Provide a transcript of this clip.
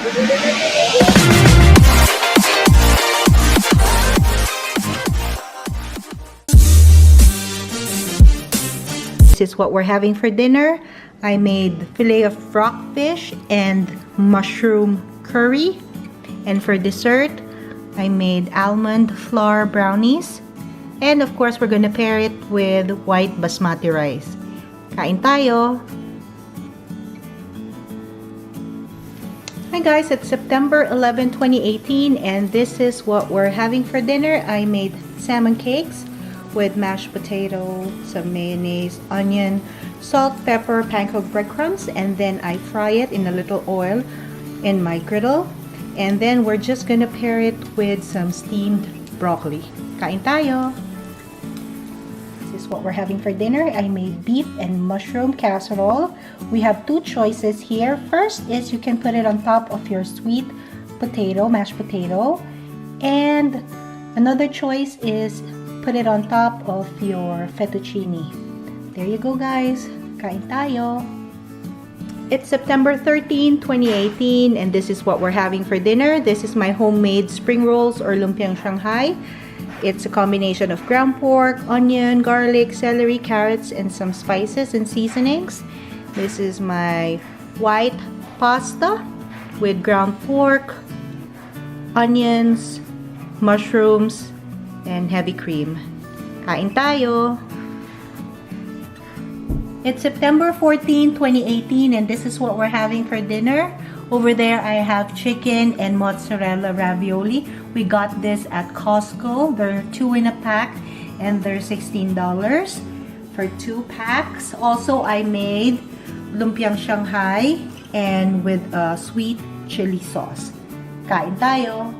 This is what we're having for dinner. I made fillet of rockfish and mushroom curry. And for dessert, I made almond flour brownies. And of course, we're gonna pair it with white basmati rice. Kain tayo! Hi guys, it's September 11, 2018, and this is what we're having for dinner. I made salmon cakes with mashed potato, some mayonnaise, onion, salt, pepper, panko breadcrumbs, and then I fry it in a little oil in my griddle. And then we're just gonna pair it with some steamed broccoli. Kain tayo! This is what we're having for dinner. I made beef and mushroom casserole. We have two choices here. First is you can put it on top of your sweet potato, mashed potato. And another choice is put it on top of your fettuccine. There you go guys. Kain tayo. It's September 13, 2018, and this is what we're having for dinner. This is my homemade spring rolls or lumpiang Shanghai. It's a combination of ground pork, onion, garlic, celery, carrots, and some spices and seasonings. This is my white pasta with ground pork, onions, mushrooms, and heavy cream. Kain tayo! It's September 14, 2018, and this is what we're having for dinner. Over there, I have chicken and mozzarella ravioli. We got this at Costco. They're 2 in a pack, and they're $16 for 2 packs. Also, I made lumpiang Shanghai and with a sweet chili sauce. Kain tayo!